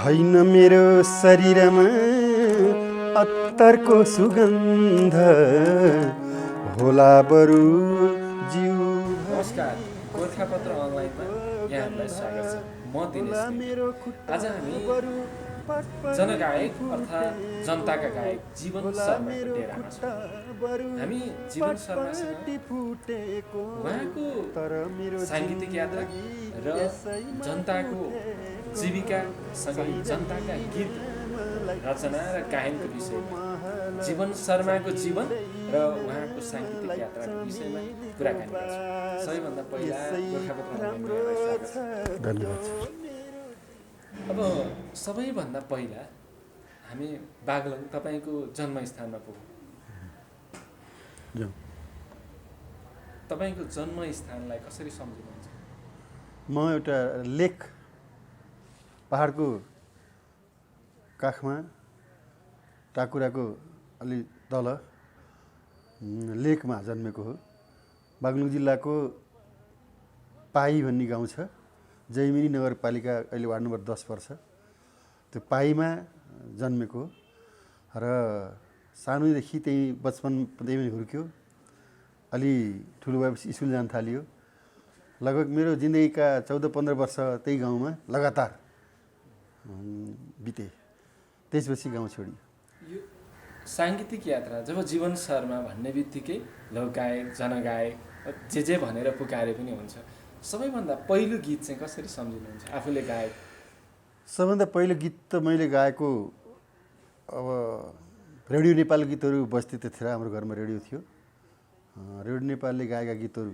छैन मेरो शरीरमा अत्तरको सुगन्ध होला बरु जिउ। नमस्कार, गोर्खापत्र अनलाइनमा यहाँहरूलाई स्वागत छ। म दिनेश नेगी। आज हामी जनगायक अर्थात् जनताका गायक जीवन शर्माको डेरामा छौँ। हामी जीवन शर्मासँग उहाँको साङ्गीतिक यात्रा र जनताको जीविकासँगै जनताका गीत रचना र गायनको विषयमा, जीवन शर्माको जीवन र उहाँको साङ्गीतिक यात्राको विषयमा कुराकानी गर्छौँ। सबैभन्दा पहिला गोर्खापत्र अनलाइनमा स्वागत छ। धन्यवाद। अब सबैभन्दा पहिला हामी बागलुङ तपाईँको जन्मस्थानमा पुगौँ। तपाईँको जन्मस्थानलाई कसरी सम्झिनुहुन्छ? म एउटा लेक, पहाडको काखमा टाकुराको अलि तल लेकमा जन्मेको हो। बागलुङ जिल्लाको पाई भन्ने गाउँ छ, जैमिनी नगरपालिका, अहिले वार्ड नम्बर 10 पर्छ। त्यो पाईमा जन्मेको र सानोदेखि त्यही बचपन त्यही हुर्क्यो। अलि ठुलो भएपछि स्कुल जान थालियो। लगभग मेरो जिन्दगीका 14-15 वर्ष त्यही गाउँमा लगातार बिते। त्यसपछि गाउँ छोडियो। यो साङ्गीतिक यात्रा जब जीवन शर्मा भन्ने बित्तिकै लोकगायक, जनगायक जे भनेर पुकारे पनि हुन्छ। सबैभन्दा पहिलो गीत चाहिँ कसरी सम्झिनुहुन्छ आफूले गायक? सबभन्दा पहिलो गीत त मैले गाएको, अब रेडियो नेपाल गीतहरू बज्थे त्यतिखेर। हाम्रो घरमा रेडियो थियो। रेडियो नेपालले गाएका गीतहरू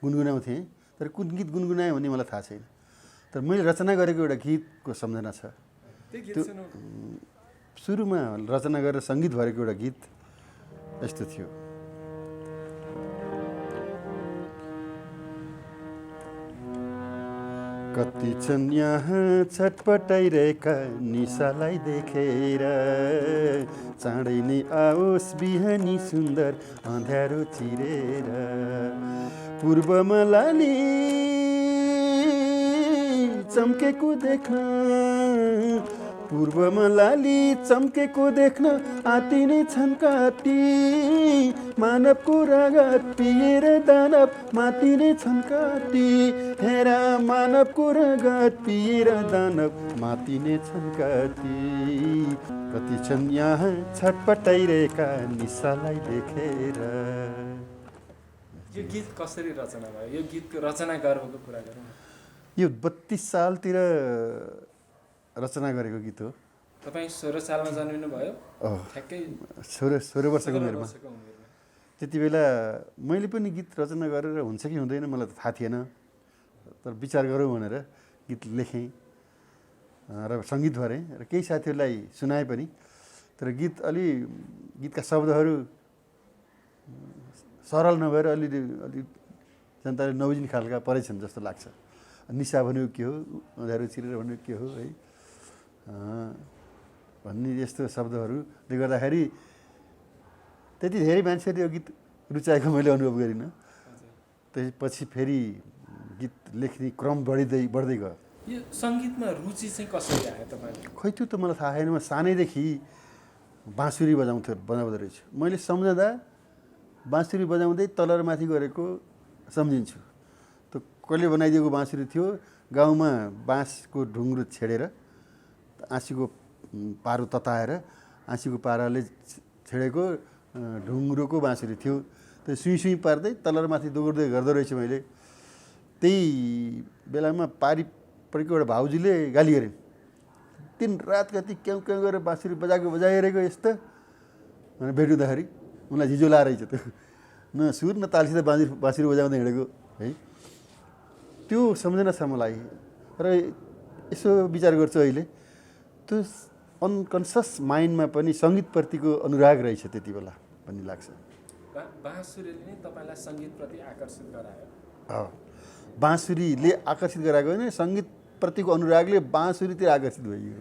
गुनगुनाउँथेँ, तर कुन गीत गुनगुनायो भन्ने मलाई थाहा छैन। तर मैले रचना गरेको एउटा गीतको सम्झना छ। त्यो सुरुमा रचना गरेर सङ्गीत भरेको एउटा गीत यस्तो थियो। कति छन् यहाँ छटपटाइरहेका निशालाई देखेर, चाँडै नै आओस् बिहानी सुन्दर अँध्यारो चिरेर। पूर्वमा लाली चम्केको देख्न, पूर्वमा लाली चम्केको देख्न आतिनै छन् कति। मानवको रगत पिएर दानव माति नै छन् कति। हेरा मानवको रगत पिएर दानव माति नै छन् कति। कति छन् यहाँ छटपटाइरहेका निशालाई देखेर। यो गीत कसरी रचना भयो? यो गीतको रचना गर्वको कुरा गरौँ। यो 32 सालतिर रचना गरेको गीत हो। तपाईँ 16 सालमा जन्मिनु भयो? ठ्याक्कै 16 वर्षको उमेरमा। उमेरमा त्यति बेला मैले पनि गीत रचना गरेर हुन्छ कि हुँदैन मलाई त थाहा थिएन, तर विचार गरौँ भनेर गीत लेखेँ र सङ्गीत भरेँ र केही साथीहरूलाई सुनाएँ पनि। तर गीतका शब्दहरू सरल नभएर अलि जनताले नबुझ्ने खालका परेछन् जस्तो लाग्छ। निशा भनेको के हो, अँध्यारो चिरेर भनेको के हो है भन्ने यस्तो शब्दहरूले गर्दाखेरि त्यति धेरै मान्छेले यो गीत रुचाएको मैले अनुभव गरिनँ। त्यसपछि फेरि गीत लेख्ने क्रम बढ्दै गयो। यो सङ्गीतमा रुचि चाहिँ कसरी आयो तपाईँले? खै त्यो त मलाई थाहा छैन। म सानैदेखि बाँसुरी बजाउँदो रहेछु। मैले सम्झँदा बाँसुरी बजाउँदै तल र माथि गरेको सम्झिन्छु। त्यो कसले बनाइदिएको बाँसुरी थियो। गाउँमा बाँसको ढुङ्ग्रो छेडेर आँसीको पारो तताएर आँसीको पाराले छेडेको ढुङ्ग्रोको बाँसुरी थियो। त्यो सुई सुई पार्दै तल र माथि दोहोर्दै गर्दो रहेछु मैले। त्यही बेलामा पारिपरिको एउटा भाउजूले गाली गरे, दिन रात कति क्याउ क्याउ गरेर बाँसुरी बजाइरहेको यस्तो भनेर भेट्दाखेरि उनलाई झिजो लाएर रहेछ। त्यो न सुर न तालसित बाँसुरी बजाउँदै हिँडेको है। त्यो सम्झना छ मलाई। र यसो विचार गर्छु अहिले, त्यो अनकन्सियस माइन्डमा पनि सङ्गीतप्रतिको अनुराग रहेछ त्यति बेला भन्ने लाग्छ। बाँसुरीले नै तपाईँलाई सङ्गीतप्रति आकर्षित गरायो? बाँसुरीले आकर्षित गराएको होइन, सङ्गीतप्रतिको अनुरागले बाँसुरीतिर आकर्षित भइयो।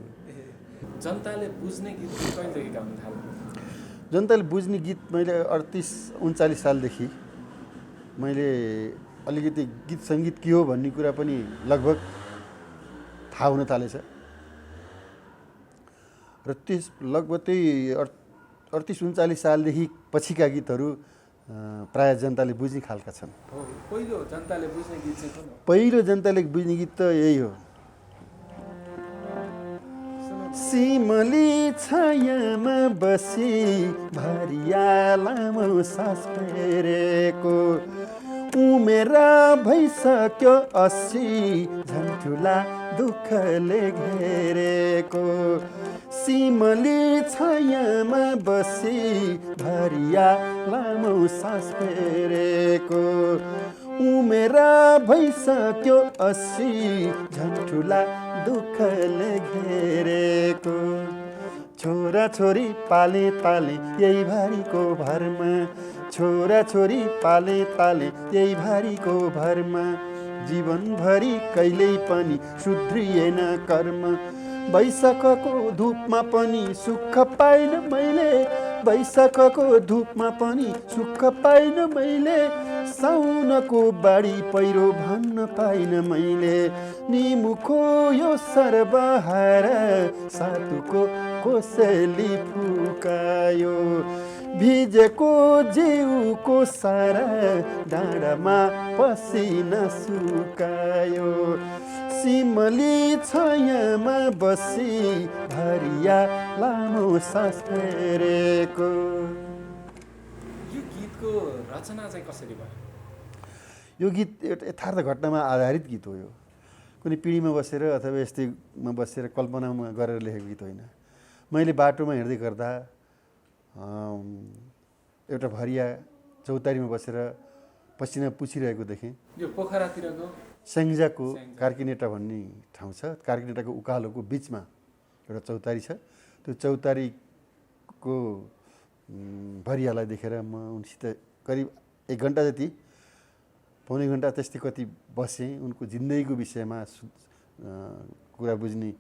जनताले बुझ्ने गीत कहिलेदेखि गाउनु थाल्यो? जनताले बुझ्ने गीत मैले 38-39 सालदेखि मैले अलिकति गीत सङ्गीत के हो भन्ने कुरा पनि लगभग थाहा हुन थालेछ। र त्यस लगभग त्यही 38-39 सालदेखि पछिका गीतहरू प्रायः जनताले बुझ्ने खालका छन्। पहिलो जनताले बुझ्ने गीत चाहिँ कुन हो? पहिलो जनताले बुझ्ने गीत त यही हो। सिमली छायामा बसी भरिया लामो सास फेरेको उमेर भइसक्यो 80 झन्ठुला दुःखले घेरेको सिमली छायामा बसी भरिया लामो सास फेरेको उमेर भइसक्यो 80 झन्ठुला दुःखले घेरेको छोरा छोरी पाले ताले यही भारीको भरमा छोरा छोरी पाले ताले यही भारीको भरमा जीवनभरि कहिल्यै पनि सुध्रिएन कर्म वैशाखको धुपमा पनि सुख पाइन मैले वैशाखको धुपमा पनि सुख पाइन मैले साउनको बाढी पहिरो भन्न पाइन मैले निमुखो यो सर्वहार सातुको कोसेली फुकायो भिजेको जिउको सारा डाँडामा पसिना सुकायो सिमली छायामा बसी भरिया लामो सास फेरेको। यो गीतको रचना चाहिँ कसरी भयो? यो गीत एउटा यथार्थ घटनामा आधारित गीत हो। यो कुनै पिँढीमा बसेर अथवा यस्तैमा बसेर कल्पनामा गरेर लेखेको गीत होइन। मैले बाटोमा हिँड्दै गर्दा एउटा भरिया चौतारीमा बसेर पसिना पुछिरहेको देखेँ। यो पोखरातिरको स्याङ्जाको कार्कीनेटा भन्ने ठाउँ छ। कार्कीनेटाको उकालोको बिचमा एउटा चौतारी छ। त्यो चौतारीको भरियालाई देखेर म उनसित करिब 1 घन्टा जति पौने घन्टा त्यस्तै कति बसेँ। उनको जिन्दगीको विषयमा कुरा बुझ्ने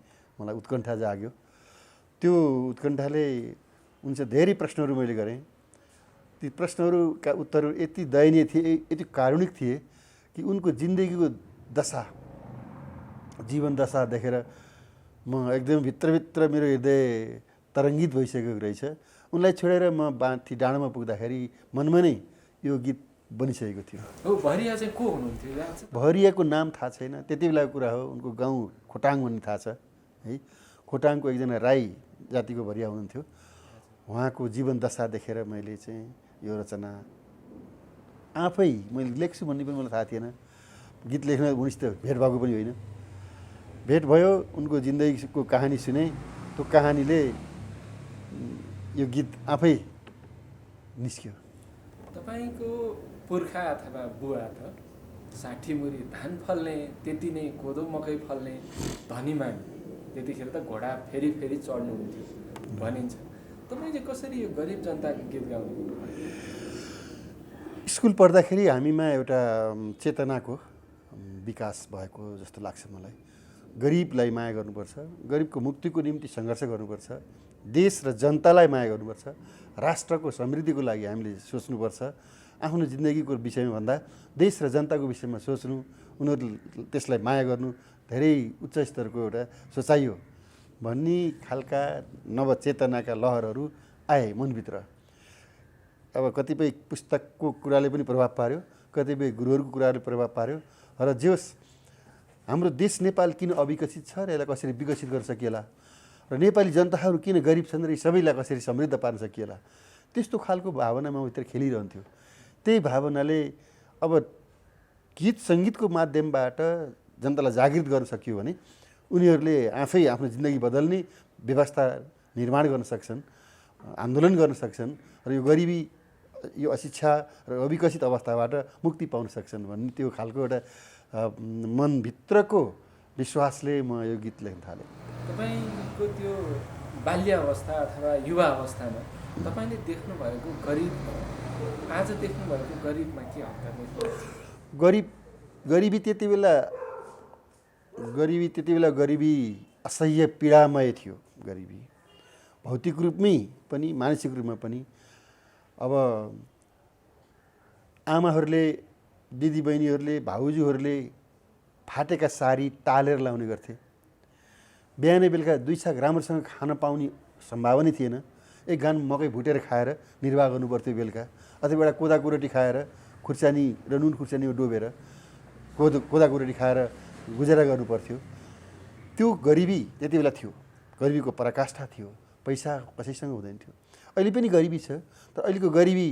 मलाई उत्कण्ठा जाग्यो। त्यो उत्कण्ठाले उनसे धेरै प्रश्नहरू मैले गरेँ। ती प्रश्नहरूका उत्तरहरू यति दयनीय थिए, यति कारुणिक थिए कि उनको जिन्दगीको दशा, जीवन दशा देखेर म एकदम भित्रभित्र मेरो हृदय तरङ्गित भइसकेको रहेछ। उनलाई छोडेर म माथि डाँडामा पुग्दाखेरि मनमा नै यो गीत बनिसकेको थियो। हो, भरिया चाहिँ को हुनुहुन्थ्यो? भरियाको नाम थाहा छैन, त्यति बेलाको कुरा हो। उनको गाउँ खोटाङ भन्ने थाहा छ है। खोटाङको एकजना राई जातिको भरिया हुनुहुन्थ्यो। उहाँको जीवन दशा देखेर मैले चाहिँ यो रचना आफै मैले लेख्छु भन्ने पनि मलाई थाहा थिएन। गीत लेख्न उनीसित भेट भएको पनि होइन। भेट भयो, उनको जिन्दगीको कहानी सुने। त्यो कहानीले यो गीत आफै निस्क्यो। तपाईँको पुर्खा अथवा बुवा त 60 मुरी धान फल्ने, त्यति नै कोदो मकै फल्ने धनी मानी, त्यतिखेर त घोडा फेरि फेरि चढ्नुहुन्थ्यो भनिन्छ। तपाईँ चाहिँ कसरी यो गरिब जनताको गीत गाउनु? स्कुल पढ्दाखेरि हामीमा एउटा चेतनाको विकास भएको जस्तो लाग्छ मलाई। गरिबलाई माया गर्नुपर्छ, गरिबको मुक्तिको निम्ति सङ्घर्ष गर्नुपर्छ, देश र जनतालाई माया गर्नुपर्छ, राष्ट्रको समृद्धिको लागि हामीले सोच्नुपर्छ। आफ्नो जिन्दगीको विषयमा भन्दा देश र जनताको विषयमा सोच्नु, उनीहरू त्यसलाई माया गर्नु धेरै उच्च स्तरको एउटा सोचाइ हो भन्ने खालका नवचेतनाका लहरहरू आए मनभित्र। अब कतिपय पुस्तकको कुराले पनि प्रभाव पार्यो, कतिपय गुरुहरूको कुराले प्रभाव पार्यो। र जोस् हाम्रो देश नेपाल किन अविकसित छ र यसलाई कसरी विकसित गर्न सकिएला, र नेपाली जनताहरू किन गरिब छन् र यी सबैलाई कसरी समृद्ध पार्न सकिएला, त्यस्तो खालको भावनामा भित्र खेलिरहन्थ्यो। त्यही भावनाले अब गीत सङ्गीतको माध्यमबाट जनतालाई जागृत गर्न सकियो भने उनीहरूले आफै आफ्नो जिन्दगी बदल्ने व्यवस्था निर्माण गर्न सक्छन्, आन्दोलन गर्न सक्छन् र यो गरिबी, यो अशिक्षा र अविकसित अवस्थाबाट मुक्ति पाउन सक्छन् भन्ने त्यो खालको एउटा मनभित्रको विश्वासले म यो गीत लेख्न थालेँ। तपाईँको त्यो बाल्यावस्था अथवा युवा अवस्थामा तपाईँले देख्नुभएको गरिब, आज देख्नुभएको गरिबमा के हक्का देख्नुहुन्छ? गरिबी त्यति बेला गरिबी असह्य पीडामय थियो। गरिबी भौतिक रूपमै पनि मानसिक रूपमा पनि। अब आमाहरूले, दिदीबहिनीहरूले, भाउजूहरूले फाटेका साडी टालेर लाउने गर्थे। बिहानै बेलुका 2 छाक राम्रोसँग खान पाउने सम्भावना थिएन। एक घान मकै भुटेर खाएर निर्वाह गर्नु पर्थ्यो बेलुका, अथवा एउटा कोदाको रोटी खाएर खुर्सानी र नुन खुर्सानीमा डोबेर कोदाको रोटी खाएर गुजारा गर्नु पर्थ्यो। त्यो गरिबी त्यति बेला थियो, गरिबीको पराकाष्ठा थियो, पैसा कसैसँग हुँदैन थियो। अहिले पनि गरिबी छ, तर अहिलेको गरिबी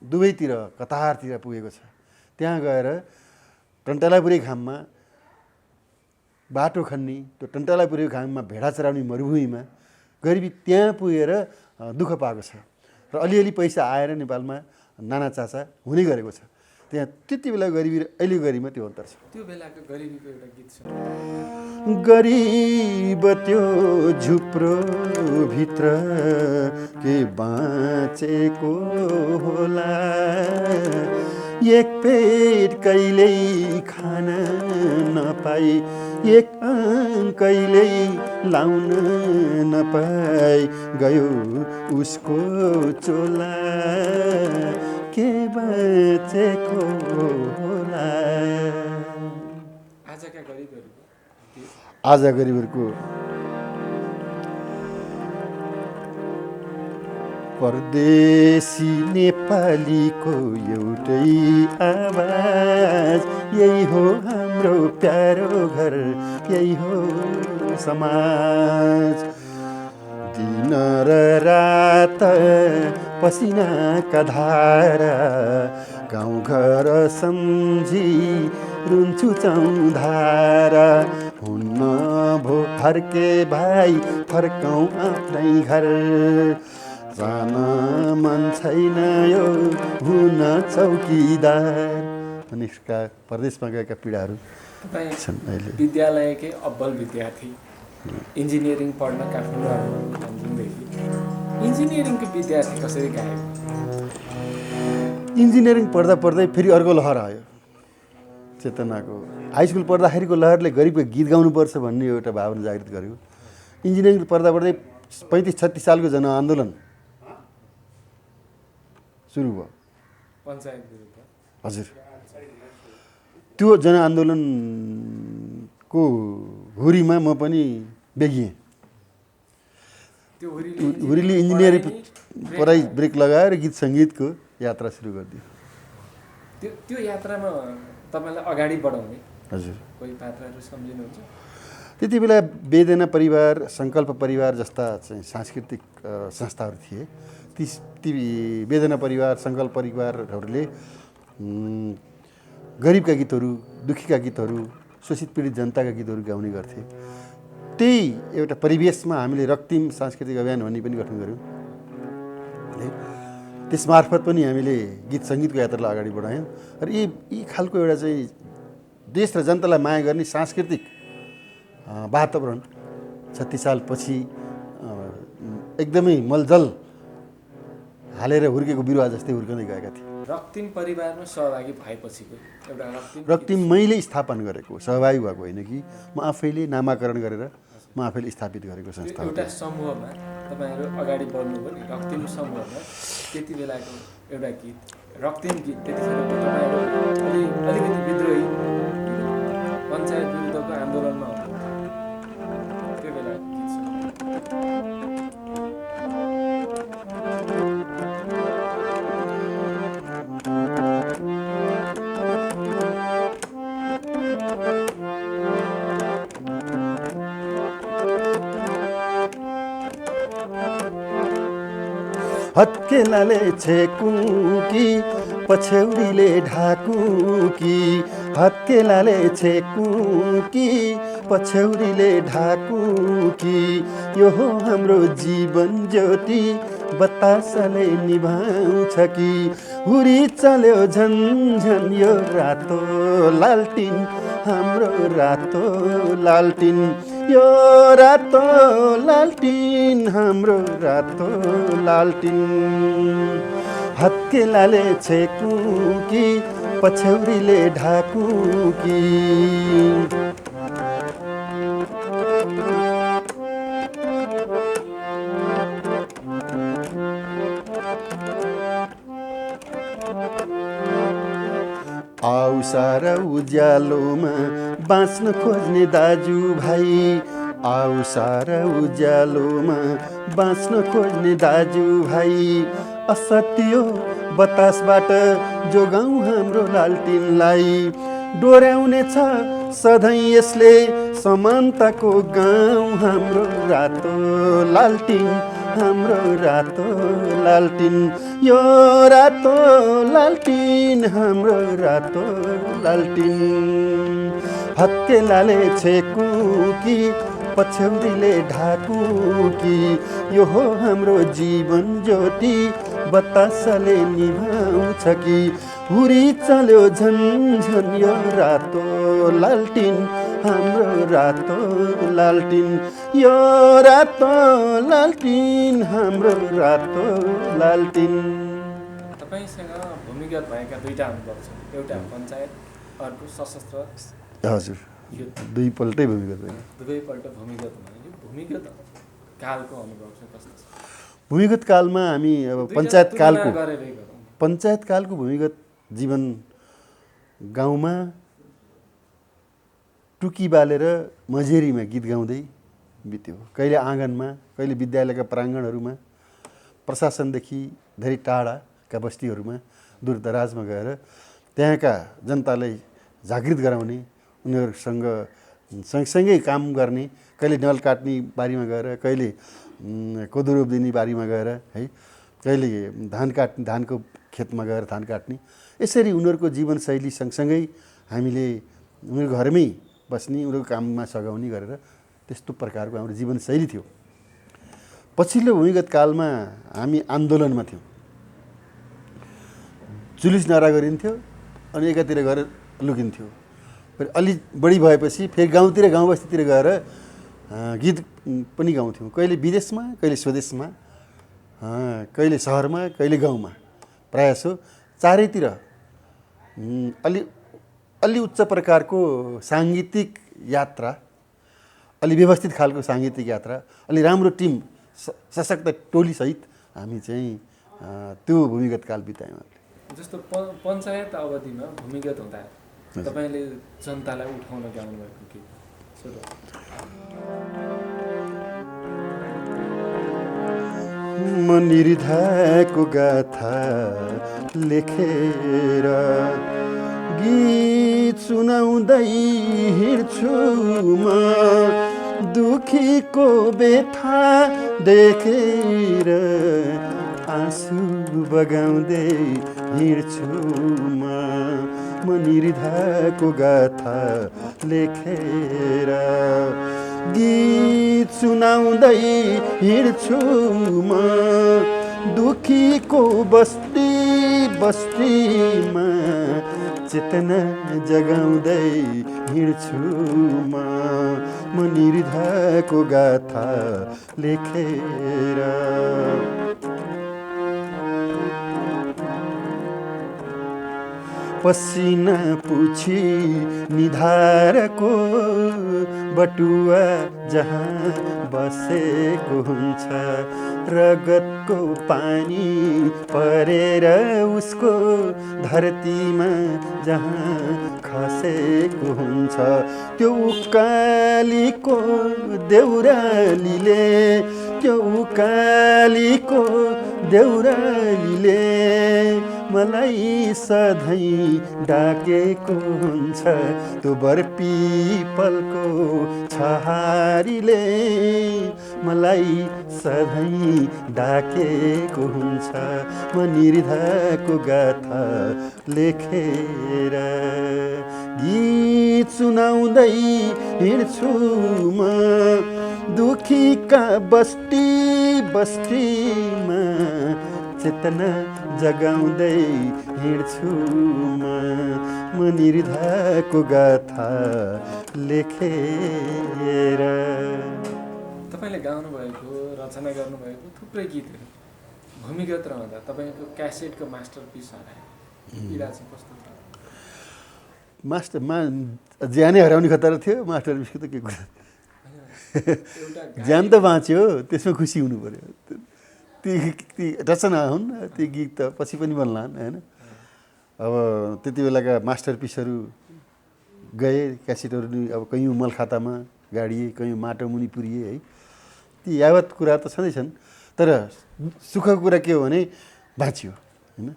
दुवैतिर कतारतिर पुगेको छ। त्यहाँ गएर टन्टलापुरी घाममा बाटो खन्ने, त्यो टन्टलापुरी घाममा भेडा चराउने मरुभूमिमा गरिबी त्यहाँ पुगेर दुःख पाएको छ। र अलिअलि पैसा आएर नेपालमा नाना चाचा हुने गरेको छ। त्यहाँ त्यति बेला गरिबी र अहिले गरिबीमा त्यो अन्तर छ। त्यो बेलाको गरिबीको एउटा गीत छ, गरिब त्यो झुप्रो भित्र के बाँचेको होला, एक पेट कहिल्यै खान नपाई, एक कहिल्यै लाउन नपाई, गयो उसको चोला, के बाँचेको होला। आजका गरिबहरू आज गरिबहरूको परदेशी नेपालीको एउटै आवाज, यही हो हाम्रो प्यारो घर, यही हो समाज। दिन र रात पसिनाका धारा, गाउँघर सम्झी रुन्छु चौधारा, हुन्न भो फर्के भाइ फर्कौँ आफ्नै घर, जान मन छैन यो हुन चौकीदार भनेका परदेशमा गएका पीडाहरू छन्। अहिले विद्यालयकै अब्बल विद्यार्थी, इन्जिनियरिङ पढ्न काठमाडौँ आउनुभन्देखि इन्जिनियरिङको विद्यार्थी कसरी गाएको? इन्जिनियरिङ पढ्दा पढ्दै फेरि अर्को लहर आयो चेतनाको। हाई स्कुल पढ्दाखेरिको लहरले गरिबको गीत गाउनुपर्छ भन्ने एउटा भावना जागृत गर्यो। इन्जिनियरिङ पढ्दा पढ्दै 35-36 सालको जनआन्दोलन सुरु भयो, पञ्चायत विरुद्ध। हजुर, त्यो जनआन्दोलनको हुरीमा म पनि बेगिएँ। त्यो हुरीले इन्जिनियरिङ पढाइ ब्रेक लगाएर गीत सङ्गीतको यात्रा सुरु गरिदियो। त्यो यात्रामा तपाईँलाई अगाडि बढाउने हजुर कोही पात्रहरू सम्झिनुहुन्छ? त्यति बेला वेदना परिवार, सङ्कल्प परिवार जस्ता चाहिँ सांस्कृतिक संस्थाहरू थिए। ती वेदना परिवार, सङ्कल्प परिवारहरूले गरिबका गीतहरू, दुखीका गीतहरू, शोषित पीडित जनताका गीतहरू गाउने गर्थे। त्यही एउटा परिवेशमा हामीले रक्तिम सांस्कृतिक अभियान भन्ने पनि गठन गऱ्यौँ। त्यसमार्फत पनि हामीले गीत सङ्गीतको यात्रालाई अगाडि बढायौँ। र यी खालको एउटा चाहिँ देश र जनतालाई माया गर्ने सांस्कृतिक वातावरण 36 सालपछि एकदमै मलजल हालेर हुर्केको बिरुवा जस्तै हुर्कँदै गएका थिए। रक्तिम परिवारमा सहभागी भएपछिको एउटा रक्तिम मैले स्थापना गरेको, सहभागी भएको होइन कि म आफैले नामाकरण गरेर म आफैले स्थापित गरेको संस्था हो। एउटा समूहमा तपाईँहरू अगाडि बढ्नुभयो नि, रक्तिम समूहमा त्यति बेलाको एउटा गीत, रक्तिम गीत, त्यतिखेर तपाईँहरू अलिकति विद्रोही पञ्चायत विरुद्धको आन्दोलनमा हुनुहुन्थ्यो, त्यो बेला गीत छ। हत्केलाले छेकु कि पछ्यौरीले ढाकु कि, हत्केलाले छेकु कि पछ्यौरीले ढाकु कि, यो हो हाम्रो जीवन ज्योति बतासले निभाउँछ कि, हुरी चल्यो झन्झन यो रातो लालटिन, हाम्रो रातो लालटिन, यो रातो लालटिन, हाम्रो रातो लालटिन। हत्केलाले छेकु कि पछ्यौरीले ढाकु कि, आउसा र उज्यालोमा बाँच्न खोज्ने दाजुभाइ, आऊ सारा उज्यालोमा बाँच्न खोज्ने दाजुभाइ असत्य बतासबाट जोगाउँ हाम्रो लालटिनलाई डोर्याउने छ सधैँ यसले समानताको गाउँ हाम्रो रातो लालटिन हाम्रो रातो लालटिन यो रातो लालटिन हाम्रो रातो लालटिन हत्केलाले छेकु कि पछ्यौरीले ढाकु कि यो हो हाम्रो जीवन ज्योति बतासले निभाउँछ कि हुरी चल्यो झन् यो रातो लालटिन हाम्रो रातो लालटिन यो रातो लालटिन हाम्रो रातो लालटिन। तपाईँसँग भूमिगत भएका दुईटा अनुभव छन्, एउटा पञ्चायत, अर्को सशस्त्र। हजुर, दुईपल्टै भूमिगत भयो। दुवैपल्ट भूमिगत भयो। यो भूमिगत कालको अनुभव चाहिँ कस्तो छ? भूमिगत कालमा हामी अब पञ्चायत कालको भूमिगत जीवन गाउँमा टुकी बालेर मझेरीमा गीत गाउँदै बित्यो। कहिले आँगनमा, कहिले विद्यालयका प्राङ्गणहरूमा, प्रशासनदेखि धेरै टाढाका बस्तीहरूमा, दूरदराजमा गएर त्यहाँका जनतालाई जागृत गराउने, उनीहरूसँग सँगसँगै काम गर्ने, कहिले नल काट्ने बारीमा गएर, कहिले कोदो रोप्दिने बारीमा गएर है, कहिले धानको खेतमा गएर धान काट्ने, यसरी उनीहरूको जीवनशैली सँगसँगै हामीले उनीहरूको घरमै बस्ने, उनीहरूको काममा सघाउने गरेर त्यस्तो प्रकारको हाम्रो जीवनशैली थियो। पछिल्लो भूमिगत कालमा हामी आन्दोलनमा थियौँ। जुलुस नारा गरिन्थ्यो अनि एकातिर गएर लुकिन्थ्यो। फेरि अलि बढी भएपछि फेरि गाउँतिर गाउँ बस्तीतिर गएर गीत पनि गाउँथ्यौँ। कहिले विदेशमा, कहिले स्वदेशमा, कहिले सहरमा, कहिले गाउँमा, प्रायःसो चारैतिर अलि उच्च प्रकारको साङ्गीतिक यात्रा, अलि व्यवस्थित खालको साङ्गीतिक यात्रा, अलि राम्रो टिम, सशक्त टोलीसहित हामी चाहिँ त्यो भूमिगत काल बितायौँ। जस्तो पञ्चायत अवधिमा भूमिगत हुँदा तपाईँले जनतालाई उठाउन गाउनु भएको गीत म निर्धाको गाथा लेखेर गीत सुनाउँदै हिँड्छु म दुखीको बेथा देखेर आँसु बगाउँदै हिँड्छु म निर्धाको गाथा लेखेर गीत सुनाउँदै हिँड्छु म दुखीको बस्ती बस्तीमा चेतना जगाउँदै हिँड्छु म निर्धाको गाथा लेखेर पसिना पुछी निधारको बटुवा जहाँ बसेको हुन्छ रगतको पानी परेर उसको धरतीमा जहाँ खसेको हुन्छ त्यो उकालीको देउरालीले मलाई सधैँ डाकेको हुन्छ त्यो बरपिपलको छहारीले मलाई सधैँ डाकेको हुन्छ म निर्धाको गाथा लेखेर गीत सुनाउँदै हिँड्छु म दुखीका बस्ती बस्तीमा चेतना जगाउँदै हिँड्छु म निर्धाको गाथा लेखेर। तपाईँले गाउनुभएको, रचना गर्नुभएको थुप्रै गीतहरू भूमिगत रहँदा तपाईँको क्यासेटको मास्टरपिस हरायो, पीडा चाहिँ कस्तो थियो? ज्यानै हराउने खतरा थियो। मास्टरपिसको त के कुरा, ज्यान त बाँच्यो, त्यसमा खुसी हुनु पर्यो। ती रचना हुन्, ती गीत त पछि पनि बन्लान् होइन। अब त्यति बेलाका मास्टरपिसहरू गए, क्यासेटहरू अब कैयौँ मल खातामा गाडिए, कहीँ माटो मुनि पुरिए है। ती यावत कुरा त छँदैछन्, तर सुखको कुरा के हो भने बाँचियो होइन,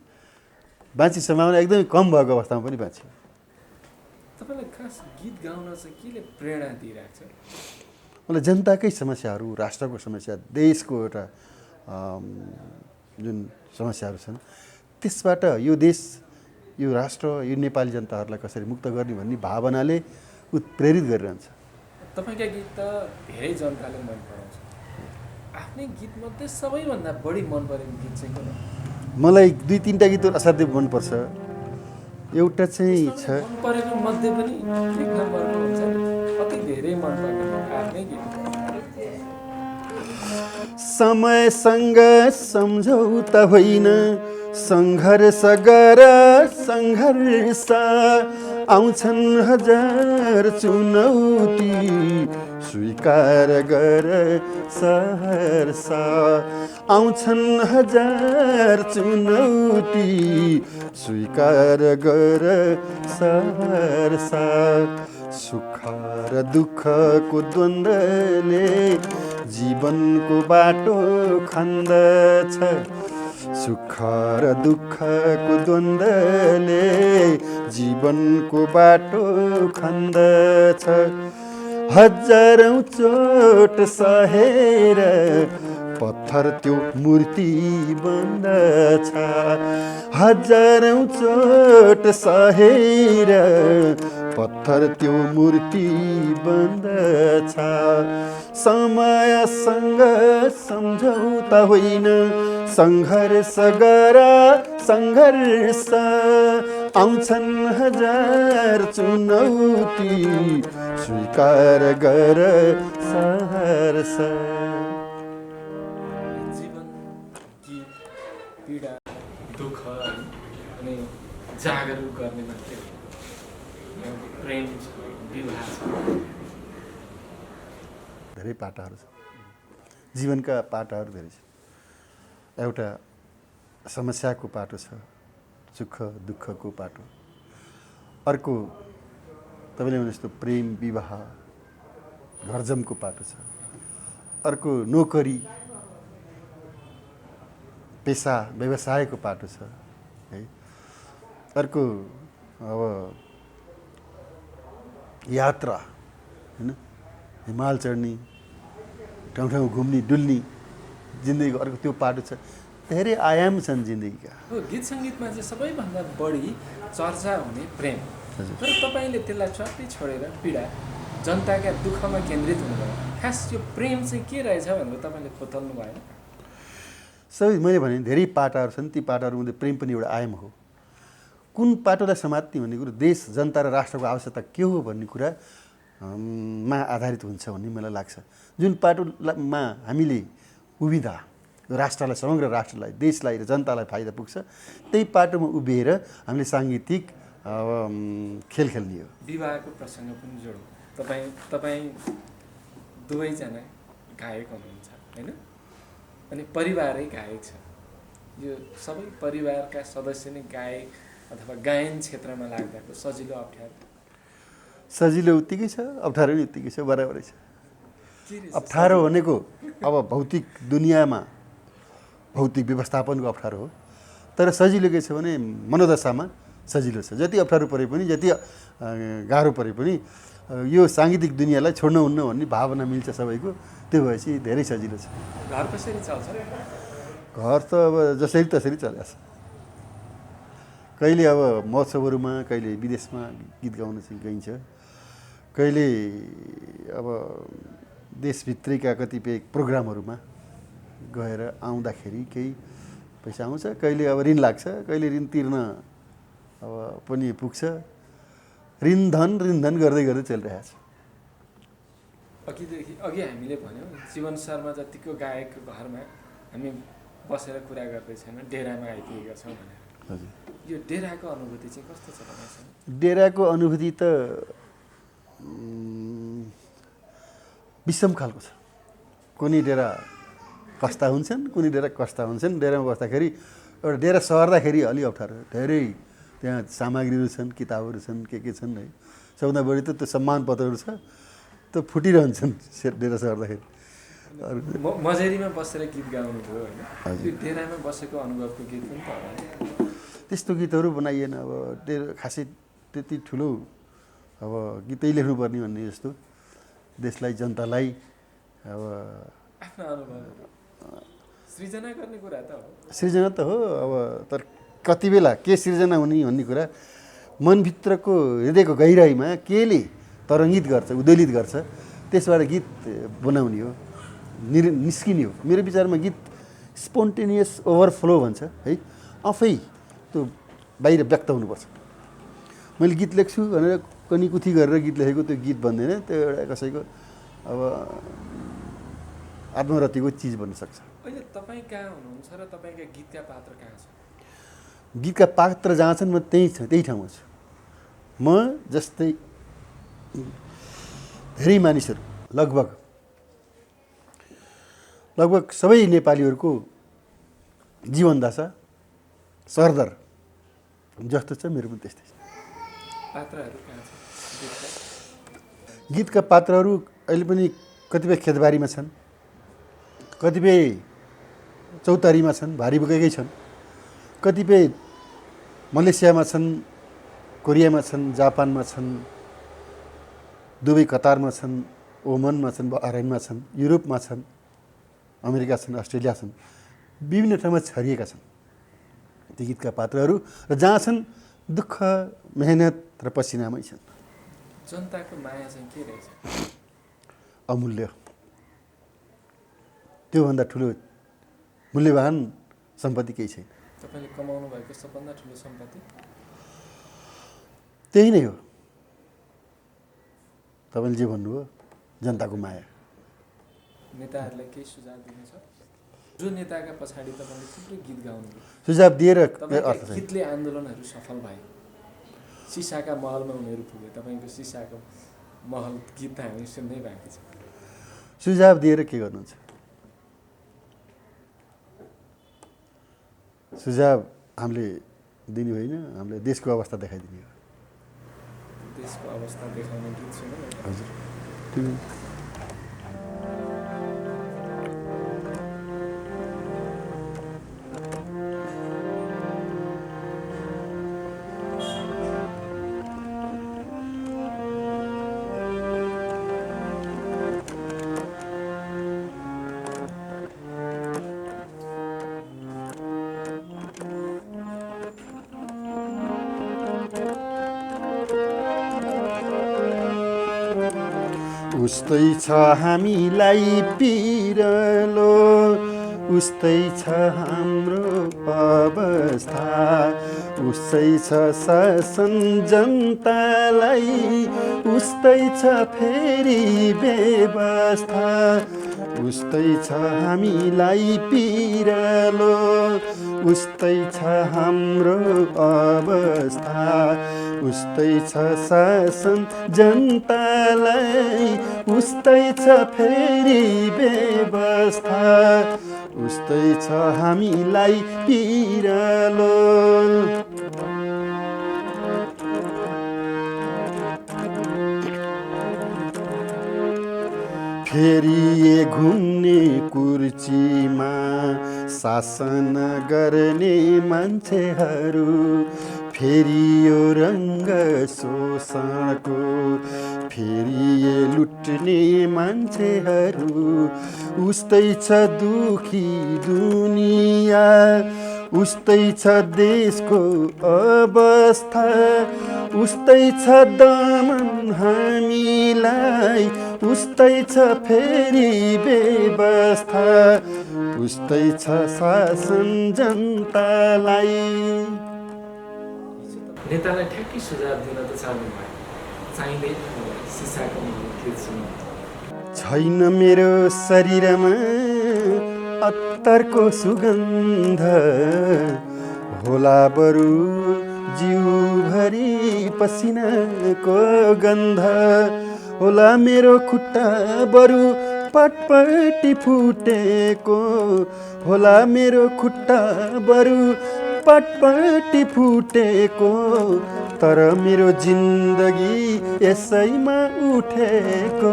बाँची सम्भावना एकदमै कम भएको अवस्थामा पनि बाँचियो। तपाईँलाई खास गीत गाउन चाहिँ केले प्रेरणा दिइरहेको छ? मलाई जनताकै समस्याहरू, राष्ट्रको समस्या, देशको एउटा जुन समस्याहरू छन् त्यसबाट यो देश, यो राष्ट्र, यो नेपाली जनताहरूलाई कसरी मुक्त गर्ने भन्ने भावनाले उत्प्रेरित गरिरहन्छ। तपाईँका गीत त धेरै जनताले मन पराउँछ। आफ्नै गीतमध्ये सबैभन्दा बढी मन परेको गीत चाहिँ कुन हो? मलाई 2-3टा गीतहरू असाध्यै मनपर्छ। एउटा चाहिँ छ, मन परेको मध्ये पनि एक नम्बरको हुन्छ नि, अति धेरै मन पर्ने आफ्नै गीत। समयसँग सम्झौता होइन, सङ्घर्ष गर सङ्घर्ष, आउँछन् हजार चुनौती, स्वीकार गर सहर्ष, आउँछन् हजार चुनौती, स्वीकार गर सहर्ष। सुख र दुःखको द्वन्द्वले जीवनको बाटो खन्दछ, सुख र दुःखको द्वन्द्वले जीवनको बाटो खन्दछ। हजारौँ चोट सहेर पत्थर त्यो मूर्ति बन्दछ, हजारौँ चोट सहेर पत्थर त्यो मूर्ति बन्दछ। समयसँग सम्झौता होइन, सङ्घर्ष गर सङ्घर्ष, आउँछन् हजार चुनौती, स्वीकार गर सहर्ष। जीवन, गीत, पीडा, दुःख अनि जागरुक गर्ने मात्रै हो। प्रेम छ, विवाह छ, धेरै पाटाहरू छ, जीवनका पाटाहरू धेरै छ। एउटा समस्याको पाटो छ, सुख दुःखको पाटो। अर्को तपाईँले भने जस्तो प्रेम विवाह घरजमको पाटो छ। अर्को नोकरी पेसा व्यवसायको पाटो छ है। अर्को अब यात्रा होइन, हिमाल चढ्ने, ठाउँ ठाउँ घुम्ने डुल्ने जिन्दगीको अर्को त्यो पाटो छ। धेरै आयाम छन् जिन्दगीका। गीत सङ्गीतमा चाहिँ सबैभन्दा बढी चर्चा हुने प्रेम, तर तपाईँले त्यसलाई च्वाट्टै छोडेर पीडा, जनताका दुःखमा केन्द्रित हुनुभयो। खास यो प्रेम चाहिँ के रहेछ भनेर तपाईँले खोतल्नु भएन? सबै मैले भने धेरै पाटाहरू छन्, ती पाटाहरूमध्ये प्रेम पनि एउटा आयाम हो। कुन पाटोलाई समात्ने भन्ने कुरो देश, जनता र राष्ट्रको आवश्यकता के हो भन्ने कुरा मा आधारित हुन्छ भन्ने मलाई लाग्छ। जुन पाटोमा हामीले उभिँदा राष्ट्रलाई, समग्र राष्ट्रलाई, देशलाई र जनतालाई फाइदा पुग्छ, त्यही पाटोमा उभिएर हामीले साङ्गीतिक खेल खेल्ने हो। विवाहको प्रसङ्ग पनि जोडौँ। तपाईँ दुवैजना गायक हुनुहुन्छ होइन, अनि परिवारै गायक छ। यो सबै परिवारका सदस्य नै गायक अथवा गायन क्षेत्रमा लाग्दाको सजिलो अप्ठ्यारो? सजिलो उत्तिकै छ, अप्ठ्यारो पनि उत्तिकै छ, बराबरै छ। अप्ठ्यारो भनेको अब भौतिक दुनियाँमा भौतिक व्यवस्थापनको अप्ठ्यारो हो, तर सजिलो के छ भने मनोदशामा सजिलो छ। जति अप्ठ्यारो परे पनि, जति गाह्रो परे पनि यो साङ्गीतिक दुनियाँलाई छोड्नुहुन्न भन्ने भावना मिल्छ सबैको, त्यो भएपछि धेरै सजिलो छ। घर कसरी चल्छ? घर त अब जसरी तसरी चलेको छ। कहिले अब महोत्सवहरूमा, कहिले विदेशमा गीत गाउन चाहिँ गइन्छ, कहिले अब देशभित्रैका कतिपय प्रोग्रामहरूमा गएर आउँदाखेरि केही पैसा आउँछ, कहिले अब ऋण लाग्छ, कहिले ऋण तिर्न अब पनि पुग्छ। ऋणधन गर्दै गर्दै चलिरहेको छ। अघि हामीले भन्यौँ जीवन शर्मा जतिको गायकको घरमा हामी बसेर कुरा गर्दैछौँ, डेरामा आइपुगेका छौँ भनेर। हजुर, यो डेराको अनुभूति चाहिँ कस्तो छ तपाईँसँग? डेराको अनुभूति त विषम खालको छ। कुनै डेरा कस्ता हुन्छन्, कुनै डेरा कस्ता हुन्छन्। डेरामा बस्दाखेरि एउटा डेरा सर्दाखेरि अलि अप्ठ्यारो, धेरै त्यहाँ सामग्रीहरू छन्, किताबहरू छन्, के छन् है। सबभन्दा बढी त त्यो सम्मान पत्रहरू छ। त फुटिरहन्छन् डेरा सर्दाखेरि। मजेरीमा बसेर गीत गाउनु भयो होइन, त्यो डेरामा बसेको अनुभवको गीत पनि त होला। त्यस्तो गीतहरू बनाइएन। अब खासै त्यति ठुलो अब गीतै लेख्नुपर्ने भन्ने जस्तो देशलाई जनतालाई अब आफ्नो अनुभव सृजना गर्ने कुरा त हो। सृजना त हो अब, तर कति बेला के सृजना हुने भन्ने कुरा मनभित्रको हृदयको गहिराइमा केले तरङ्गित गर्छ, उद्वेलित गर्छ, त्यसबाट गीत बनाउने हो, निस्किने हो। मेरो विचारमा गीत स्पोन्टेनियस ओभरफ्लो भन्छ है, आफै त्यो बाहिर व्यक्त हुनुपर्छ। मैले गीत लेख्छु भनेर कनीकुथी गरेर गीत लेखेको त्यो गीत बन्दैन, त्यो एउटा कसैको अब आत्मरतिको चिज बन्न सक्छ। अहिले तपाईँ कहाँ हुनुहुन्छ र तपाईँका गीतका पात्र कहाँ छन्? गीतका पात्र जहाँ छन् म त्यही ठाउँमा छु। म जस्तै धेरै मानिसहरू लगभग सबै नेपालीहरूको जीवनदशा सरदर जस्तो छ, मेरो पनि त्यस्तै छ। पात्रहरू कहाँ छन् गीतका पात्रहरू अहिले पनि कतिपय खेतबारीमा छन्, कतिपय चौतारीमा छन्, भारी बोकेकै छन्, कतिपय मलेसियामा छन्, कोरियामा छन्, जापानमा छन्, दुबई कतारमा छन्, ओमनमा छन्, बहराइनमा छन्, युरोपमा छन्, अमेरिका छन्, अस्ट्रेलिया छन्, विभिन्न ठाउँमा छरिएका छन् ती गीतका पात्रहरू। र जहाँ छन् दुःख, मेहनत र पसिनामै छन्। जनताको माया चाहिँ के रहेछ? अमूल्य। त्योभन्दा ठुलो मूल्यवान सम्पत्ति केही छैन। तपाईँले कमाउनु भएको सबभन्दा ठुलो सम्पत्ति त्यही नै हो। तपाईँले जे भन्नुभयो, जनताको माया। नेताहरूलाई केही सुझाव दिनुहुन्छ? जो नेताका पछाडि तपाईँले थुप्रै गीत गाउनुभयो, सुझाव दिएर तपाईँको गीतले आन्दोलनहरू सफल भए, सिसाका महलमा उनीहरू पुगे, तपाईँको सिसाको महल गीत त हामी सुन्नै बाँकी छ। सुझाव दिएर के गर्नुहुन्छ? सुझाव हामीले दिने होइन, हामीले देशको अवस्था देखाइदिने हो। देशको अवस्था देखाउने गीत सुन्नु। हजुर उस्तै छ हामीलाई पिरलो, उस्तै छ हाम्रो अवस्था, उस्तै छ शासन जनतालाई, उस्तै छ फेरि व्यवस्था। उस्तै छ हामीलाई पिरलो, उस्तै छ हाम्रो अवस्था, उस्तै छ शासन जनतालाई, उस्तै छ फेरि व्यवस्था, उस्तै छ हामीलाई पिरलो। फेरि घुम्ने कुर्चीमा शासन गर्ने मान्छेहरू, फेरि यो रङ्ग शोषणको, फेरि लुट्ने मान्छेहरू। उस्तै छ दुखी दुनिया, उस्तै छ देशको अवस्था, उस्तै छ दमन हामीलाई, उस्तै छ फेरि व्यवस्था, उस्तै छ शासन जनतालाई। नेतालाई ठ्याक्कै सुझाव दिन त चाहनु भयो, चाहिँदैन सिसाको गीत सुन्नु। छैन मेरो शरीरमा अत्तरको सुगन्ध, होला बरु जिउभरि पसिनाको गन्ध, होला मेरो खुट्टा बरु पटपटी फुटेको, होला मेरो खुट्टा बरु पटपटी फुटेको, तर मेरो जिन्दगी यसैमा उठेको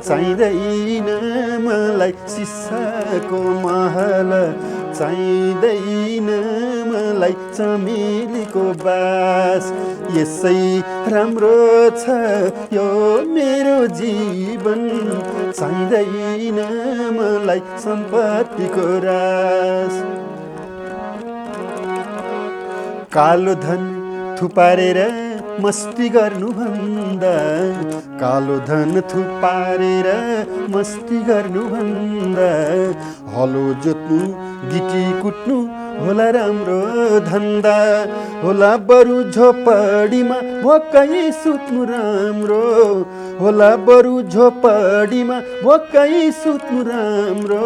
चाहिँदैन मलाई सिसाको महल चाहिँदैन मलाई चमेलीको बास यसै राम्रो छ यो मेरो जीवन चाहिँदैन मलाई सम्पत्तिको रास कालो धन थुपारेर मस्ती गर्नुभन्दा कालो धन थुपारेर मस्ती गर्नुभन्दा हलो जोत्नु गिटी कुट्नु होला राम्रो धन्दा होला बरु झोपडीमा भोकै सुत्नु राम्रो होला बरु झोपडीमा भोकै सुत्नु राम्रो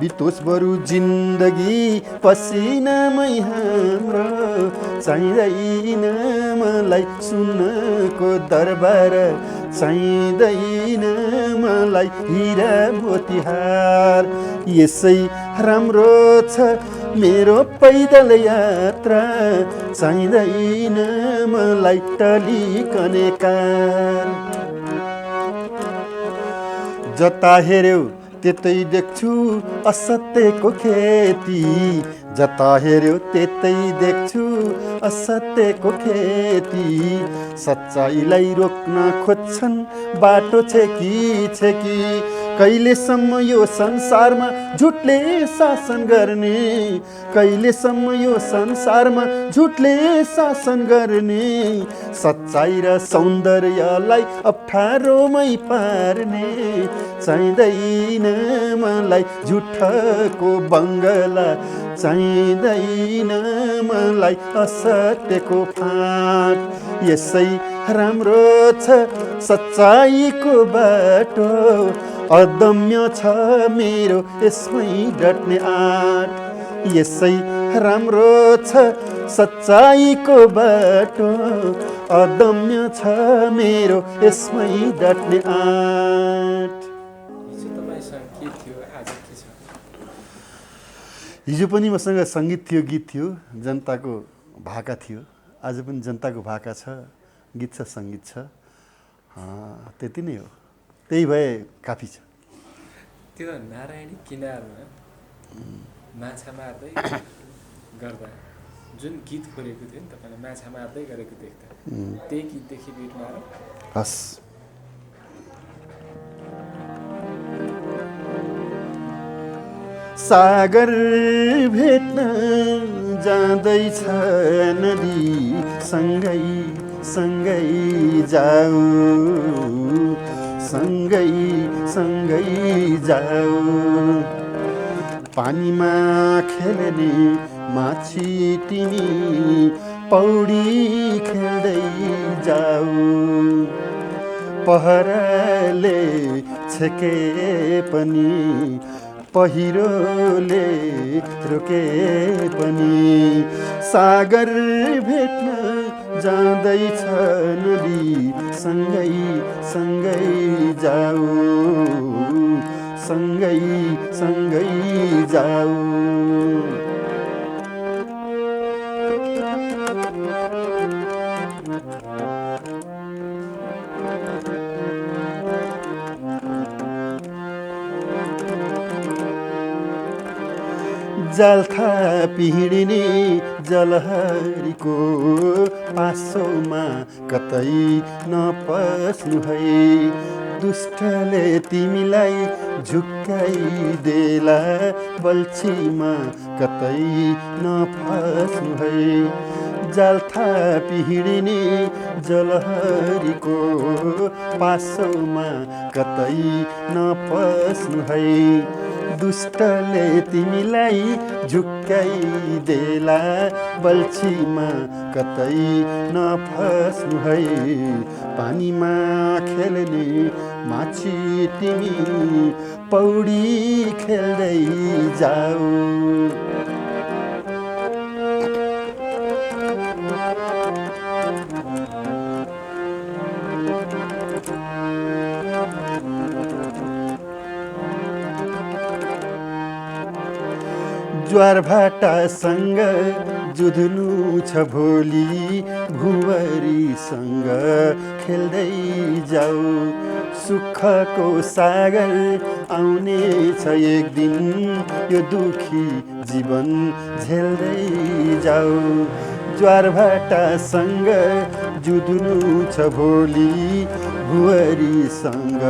बितोस् बरु जिन्दगी पसिनामै हाम्रो चाहिँदैन मलाई सुनको दरबार चाहिँदैन मलाई हिरा मोतिहार यसै राम्रो छ मेरो पैदल यात्रा चाहिँदैन मलाई टलिकने कार जता हेर्यो त्यतै देख्छु असत्यको खेती जता हेर्यो त्यतै देख्छु असत्यको खेती सच्चाइलाई रोक्न खोज्छन् बाटो छेकी कहिलेसम्म यो संसारमा झुटले शासन गर्ने कहिलेसम्म यो संसारमा झुटले शासन गर्ने सच्चाइ र सौन्दर्यलाई अप्ठ्यारोमै पार्ने चाहिँदैन मलाई झुठको बङ्गला चाहिँदैन मलाई असत्यको फाँट यसै राम्रो छ सच्चाइको बाटो अदम्य छ मेरो यसमै डट्ने आँट यसै राम्रो छ सच्चाइको बाटो अदम्य छ मेरो यसमै डट्ने आँट हिजो तपाईँसँग के थियो आज के छ हिजो पनि मसँग सङ्गीत थियो गीत थियो जनताको भाका थियो आज पनि जनताको भाका छ गीत छ सङ्गीत छ त्यति नै हो त्यही भए काफी छ त्यो नारायणी किनारमा माछा मार्दै गर्दा जुन गीत खोलेको थियो नि तपाईँले माछा मार्दै गरेको देख्दा त्यही गीतदेखि भेट मार हस् सागर भेट्न जाँदैछ नदी सँगै सँगै जाऊ सँगै सँगै जाऊ पानीमा खेल्ने माछी तिमी पौडी खेल्दै जाऊ पहराले छेके पनि पहिरोले रोके पनि सागर भेट्न जाँदैछ नदी सँगै सँगै जाऊ सँगै सँगै जाऊ जलथा पिहिडिने जलहरीको पासोमा कतै नपस्नु है दुष्टले तिमीलाई झुक्काइदेला बल्छीमा कतै नफस्नु है जलथा पिहिडिने जलहरीको पासोमा कतै नपस्नु है दुष्टले तिमीलाई झुक्काइदेला बल्छीमा कतै नफस्नु है पानीमा खेल्ने माछी तिमी पौडी खेल्दै जाऊ ज्वार भाटासँग जुध्नु छ भोलि भुवरीसँग खेल्दै जाऊ सुखको सागर आउने छ एक दिन यो दुखी जीवन झेल्दै जाऊ ज्वार भाटासँग जुध्नु छ भोलि भुवरीसँग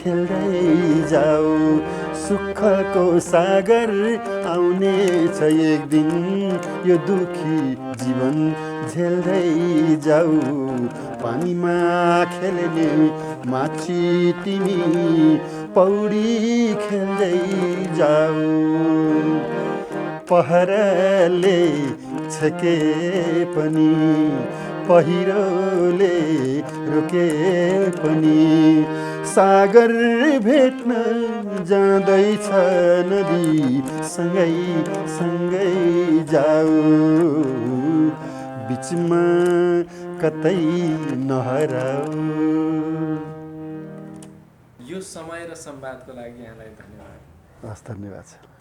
खेल्दै जाऊ सुखको सागर आउने छ एक दिन यो दुखी जीवन झेल्दै जाऊ पानीमा खेल्ने माछी तिमी पौडी खेल्दै जाऊ पहराले छके पनि पहिरोले रोके पनि सागर भेट्न जाँदैछ नदी सँगै सँगै जाऊ बिचमा कतै नहराऊ। यो समय र संवादको लागि यहाँलाई धन्यवाद। हस् धन्यवाद छ।